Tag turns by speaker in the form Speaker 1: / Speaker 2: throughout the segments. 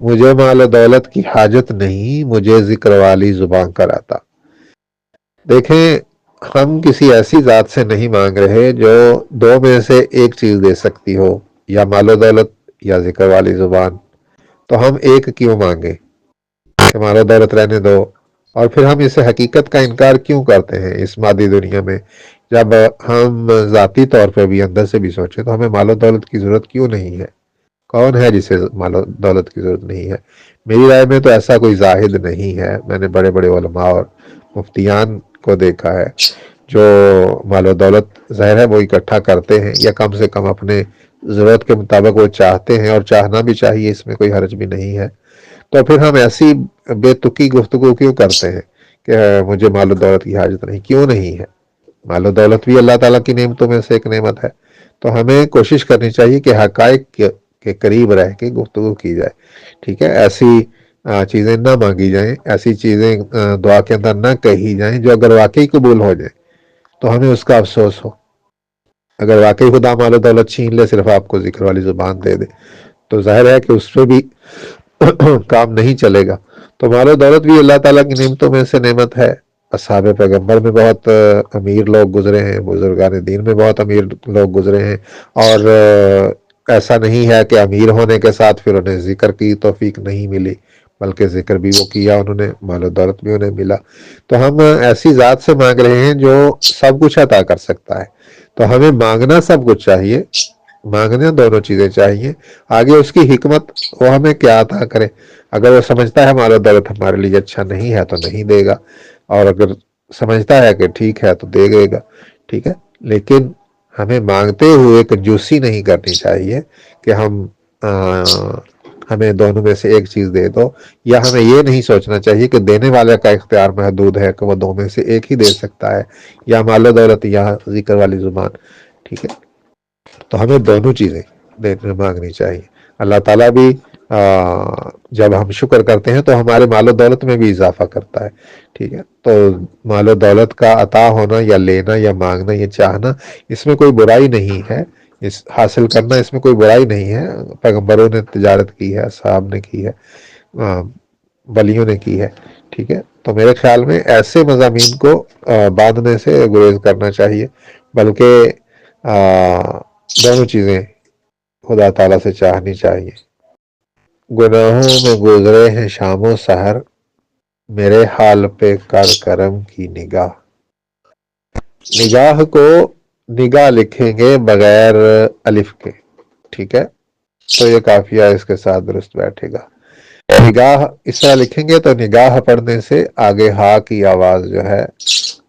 Speaker 1: مجھے مال و دولت کی حاجت نہیں، مجھے ذکر والی زبان کراتا۔ دیکھیں، ہم کسی ایسی ذات سے نہیں مانگ رہے جو دو میں سے ایک چیز دے سکتی ہو، یا مال و دولت یا ذکر والی زبان۔ تو ہم ایک کیوں مانگے کہ مال و دولت رہنے دو، اور پھر ہم اسے حقیقت کا انکار کیوں کرتے ہیں اس مادی دنیا میں؟ جب ہم ذاتی طور پہ بھی اندر سے بھی سوچیں تو ہمیں مال و دولت کی ضرورت کیوں نہیں ہے؟ کون ہے جسے مال و دولت کی ضرورت نہیں ہے؟ میری رائے میں تو ایسا کوئی زاہد نہیں ہے۔ میں نے بڑے بڑے علماء اور مفتیان کو دیکھا ہے جو مال و دولت ظاہر ہے وہ اکٹھا کرتے ہیں، یا کم سے کم اپنے ضرورت کے مطابق وہ چاہتے ہیں، اور چاہنا بھی چاہیے، اس میں کوئی حرج بھی نہیں ہے۔ تو پھر ہم ایسی بے تکی گفتگو کیوں کرتے ہیں کہ مجھے مال و دولت کی حاجت نہیں؟ کیوں نہیں ہے؟ مال و دولت بھی اللہ تعالیٰ کی نعمتوں میں سے ایک نعمت ہے۔ تو ہمیں کوشش کرنی چاہیے کہ حقائق کے قریب رہ کے گفتگو کی جائے، ٹھیک ہے؟ ایسی چیزیں نہ مانگی جائیں، ایسی چیزیں دعا کے اندر نہ کہی جائیں جو اگر واقعی قبول ہو جائے تو ہمیں اس کا افسوس ہو۔ اگر واقعی خدا مال و دولت چھین لے، صرف آپ کو ذکر والی زبان دے دے، تو ظاہر ہے کہ اس پہ بھی کام نہیں چلے گا۔ تو مال و دولت بھی اللہ تعالیٰ کی نعمتوں میں سے نعمت ہے۔ اصحاب پیغمبر میں بہت امیر لوگ گزرے ہیں، بزرگان دین میں بہت امیر لوگ گزرے ہیں، اور ایسا نہیں ہے کہ امیر ہونے کے ساتھ پھر انہیں ذکر کی توفیق نہیں ملی، بلکہ ذکر بھی وہ کیا انہوں نے، مال و دولت بھی انہیں ملا۔ تو ہم ایسی ذات سے مانگ رہے ہیں جو سب کچھ عطا کر سکتا ہے۔ تو ہمیں مانگنا سب کچھ چاہیے، مانگنا دونوں چیزیں چاہیے، آگے اس کی حکمت وہ ہمیں کیا عطا کرے۔ اگر وہ سمجھتا ہے مال و دولت ہمارے لیے اچھا نہیں ہے تو نہیں دے گا، اور اگر سمجھتا ہے کہ ٹھیک ہے تو دے گا، ٹھیک ہے۔ لیکن ہمیں مانگتے ہوئے کنجوسی نہیں کرنی چاہیے کہ ہمیں دونوں میں سے ایک چیز دے دو، یا ہمیں یہ نہیں سوچنا چاہیے کہ دینے والے کا اختیار محدود ہے کہ وہ دو میں سے ایک ہی دے سکتا ہے، یا مال و دولت یا ذکر والی زبان، ٹھیک ہے۔ تو ہمیں دونوں چیزیں مانگنی چاہیے۔ اللہ تعالیٰ بھی جب ہم شکر کرتے ہیں تو ہمارے مال و دولت میں بھی اضافہ کرتا ہے، ٹھیک ہے۔ تو مال و دولت کا عطا ہونا یا لینا یا مانگنا یا چاہنا، اس میں کوئی برائی نہیں ہے، اس حاصل کرنا اس میں کوئی برائی نہیں ہے۔ پیغمبروں نے تجارت کی ہے، صحاب نے کی ہے، ولیوں نے کی ہے، ٹھیک ہے۔ تو میرے خیال میں ایسے مضامین کو باندھنے سے گریز کرنا چاہیے، بلکہ دونوں چیزیں خدا تعالیٰ سے چاہنی چاہیے۔ گناہوں میں گزرے ہیں شام و سحر، میرے حال پہ کر کرم کی نگاہ۔ نگاہ کو نگاہ لکھیں گے بغیر الف کے، ٹھیک ہے، تو یہ قافیہ اس کے ساتھ درست بیٹھے گا۔ نگاہ اس طرح لکھیں گے تو نگاہ پڑھنے سے آگے ہا کی آواز جو ہے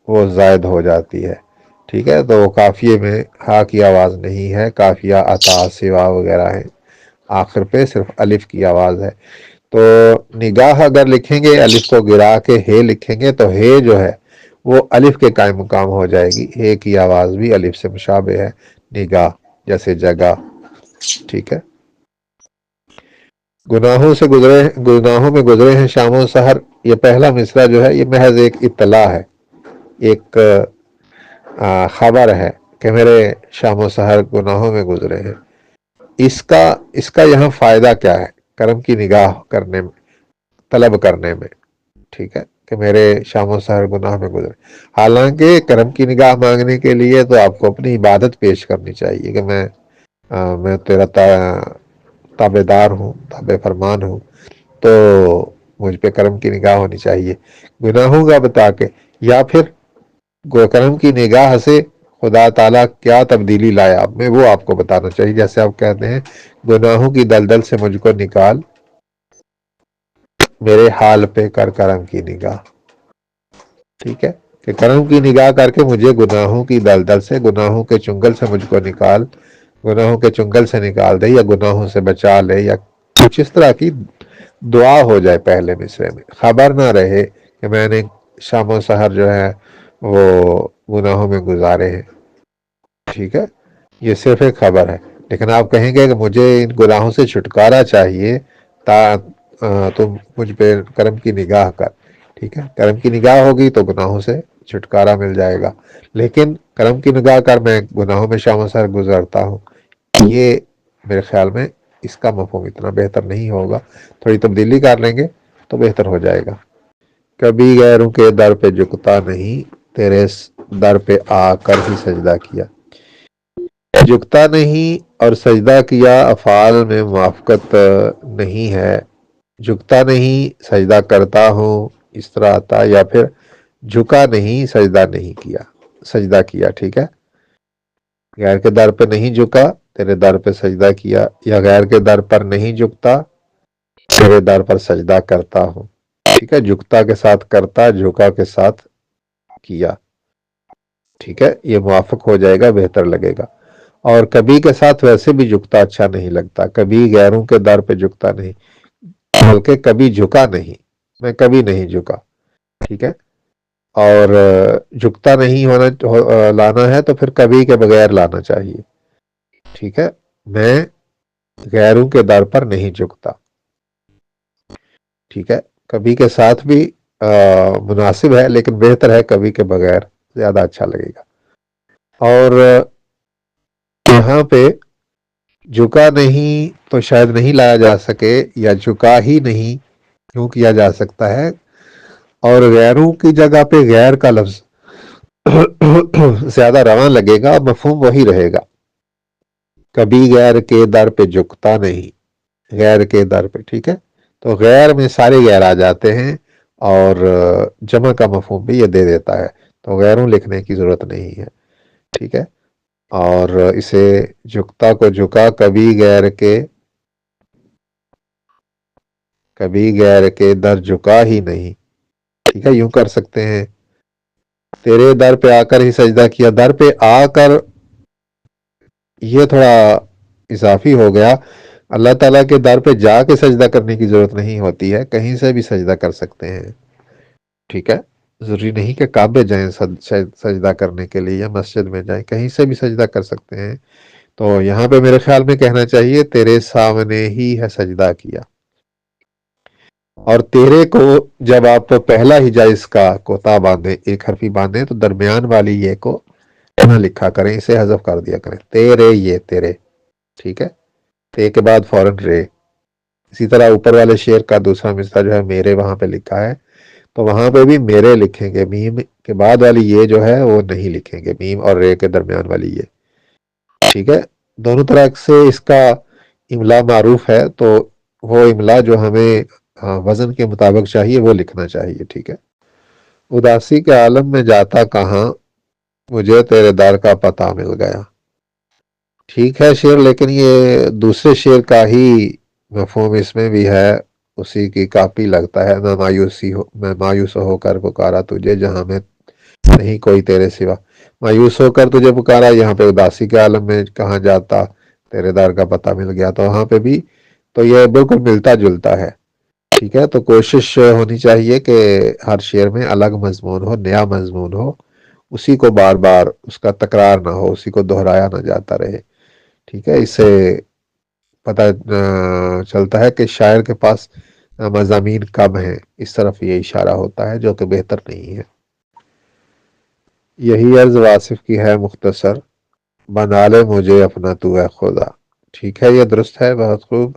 Speaker 1: وہ زائد ہو جاتی ہے، ٹھیک ہے۔ تو قافیے میں ہا کی آواز نہیں ہے، قافیہ عطا سوا وغیرہ ہے، آخر پہ صرف الف کی آواز ہے۔ تو نگاہ اگر لکھیں گے الف کو گرا کے ہے لکھیں گے تو ہے جو ہے وہ الف کے قائم مقام ہو جائے گی، ہے کی آواز بھی الف سے مشابہ ہے، نگاہ جیسے جگہ، ٹھیک ہے۔ گناہوں میں گزرے ہیں شام و سحر، یہ پہلا مصرع جو ہے یہ محض ایک اطلاع ہے، ایک خبر ہے کہ میرے شام و سحر گناہوں میں گزرے ہیں۔ اس کا یہاں فائدہ کیا ہے؟ کرم کی نگاہ کرنے میں، طلب کرنے میں، ٹھیک ہے، کہ میرے شام و سحر گناہ میں گزرے۔ حالانکہ کرم کی نگاہ مانگنے کے لیے تو آپ کو اپنی عبادت پیش کرنی چاہیے کہ میں تیرا تابع دار ہوں، تابع فرمان ہوں، تو مجھ پہ کرم کی نگاہ ہونی چاہیے گناہوں کا بتا کے، یا پھر کرم کی نگاہ سے خدا تعالیٰ کیا تبدیلی لایا آپ میں وہ آپ کو بتانا چاہیے۔ جیسے آپ کہتے ہیں گناہوں کی دلدل سے مجھ کو نکال، میرے حال پہ کر کرم کی نگاہ، ٹھیک ہے، کہ کرم کی نگاہ کر کے مجھے گناہوں کی دلدل سے، گناہوں کے چنگل سے مجھ کو نکال، گناہوں کے چنگل سے نکال دے، یا گناہوں سے بچا لے، یا کچھ اس طرح کی دعا ہو جائے پہلے مصرے میں، خبر نہ رہے کہ میں نے شام و سحر جو ہے وہ گناہوں میں گزارے ہیں، ٹھیک ہے۔ یہ صرف ایک خبر ہے، لیکن آپ کہیں گے کہ مجھے ان گناہوں سے چھٹکارا چاہیے، تم مجھ پہ کرم کی نگاہ کر، ٹھیک ہے۔ کرم کی نگاہ ہوگی تو گناہوں سے چھٹکارا مل جائے گا، لیکن کرم کی نگاہ کر میں گناہوں میں شام و سحر گزرتا ہوں، یہ میرے خیال میں اس کا مفہوم اتنا بہتر نہیں ہوگا، تھوڑی تبدیلی کر لیں گے تو بہتر ہو جائے گا۔ کبھی غیروں کے در پہ جھکتا نہیں، تیرے در پہ آ کر ہی سجدہ کیا۔ جھکتا نہیں اور سجدہ کیا افعال میں موافقت نہیں ہے۔ جھکتا نہیں سجدہ کرتا ہوں اس طرح آتا، یا پھر جھکا نہیں سجدہ نہیں کیا، سجدہ کیا، ٹھیک ہے۔ غیر کے در پہ نہیں جھکا، تیرے در پہ سجدہ کیا، یا غیر کے در پر نہیں جھکتا، تیرے در پر سجدہ کرتا ہوں، ٹھیک ہے۔ جھکتا کے ساتھ کرتا، جھکا کے ساتھ کیا، ٹھیک ہے، یہ موافق ہو جائے گا، بہتر لگے گا۔ اور کبھی کے ساتھ ویسے بھی جھکتا اچھا نہیں لگتا، کبھی غیروں کے در پہ جھکتا نہیں، بلکہ کبھی جھکا نہیں، میں کبھی نہیں جھکا، ٹھیک ہے۔ اور جھکتا نہیں ہونا لانا ہے تو پھر کبھی کے بغیر لانا چاہیے، ٹھیک ہے۔ میں غیروں کے در پر نہیں جھکتا، ٹھیک ہے۔ کبھی کے ساتھ بھی مناسب ہے، لیکن بہتر ہے کبھی کے بغیر، زیادہ اچھا لگے گا۔ اور یہاں پہ جھکا نہیں تو شاید نہیں لایا جا سکے، یا جھکا ہی نہیں کیوں کیا جا سکتا ہے، اور غیروں کی جگہ پہ غیر کا لفظ زیادہ رواں لگے گا، مفہوم وہی رہے گا۔ کبھی غیر کے در پہ جھکتا نہیں، غیر کے در پہ، ٹھیک ہے۔ تو غیر میں سارے غیر آ جاتے ہیں، اور جمع کا مفہوم بھی یہ دے دیتا ہے، تو غیروں لکھنے کی ضرورت نہیں ہے، ٹھیک ہے۔ اور اسے جھکتا کو جھکا، کبھی غیر کے در جھکا ہی نہیں، ٹھیک ہے، یوں کر سکتے ہیں۔ تیرے در پہ آ کر ہی سجدہ کیا، در پہ آ کر یہ تھوڑا اضافی ہو گیا۔ اللہ تعالیٰ کے در پہ جا کے سجدہ کرنے کی ضرورت نہیں ہوتی ہے، کہیں سے بھی سجدہ کر سکتے ہیں، ٹھیک ہے۔ ضروری نہیں کہ کعبے جائیں سجدہ کرنے کے لیے، یا مسجد میں جائیں، کہیں سے بھی سجدہ کر سکتے ہیں۔ تو یہاں پہ میرے خیال میں کہنا چاہیے تیرے سامنے ہی ہے سجدہ کیا۔ اور تیرے کو جب آپ پہلا ہجا اس کا کوتا باندھے، ایک حرفی باندھے، تو درمیان والی یہ کو نہ لکھا کریں، اسے حذف کر دیا کریں، تیرے، یہ تیرے، ٹھیک ہے۔ تے کے بعد فوراً رے۔ اسی طرح اوپر والے شعر کا دوسرا مصرع جو ہے میرے وہاں پہ لکھا ہے، تو وہاں پہ بھی میرے لکھیں گے، میم کے بعد والی یہ جو ہے وہ نہیں لکھیں گے، میم اور رے کے درمیان والی یہ، ٹھیک ہے۔ دونوں طرح سے اس کا املا معروف ہے، تو وہ املا جو ہمیں وزن کے مطابق چاہیے وہ لکھنا چاہیے، ٹھیک ہے۔ اداسی کے عالم میں جاتا کہاں، مجھے تیرے در کا پتہ مل گیا، ٹھیک ہے شعر، لیکن یہ دوسرے شعر کا ہی مفہوم اس میں بھی ہے، اسی کی کاپی لگتا ہے۔ میں مایوس ہو کر پکارا تجھے، جہاں میں نہیں کوئی تیرے سوا۔ مایوس ہو کر تجھے پکارا، یہاں پہ اداسی کے عالم میں کہاں جاتا، تیرے در کا پتہ مل گیا، تو وہاں پہ بھی تو یہ بالکل ملتا جلتا ہے، ٹھیک ہے۔ تو کوشش ہونی چاہیے کہ ہر شعر میں الگ مضمون ہو، نیا مضمون ہو، اسی کو بار بار اس کا تکرار نہ ہو، اسی کو دہرایا نہ جاتا رہے، ٹھیک ہے۔ اس سے پتہ چلتا ہے کہ شاعر کے پاس مضامین کم ہیں، اس طرف یہ اشارہ ہوتا ہے، جو کہ بہتر نہیں ہے۔ یہی عرض واصف کی ہے مختصر، بنا لے مجھے اپنا تو اے خدا، ٹھیک ہے، یہ درست ہے، بہت خوب۔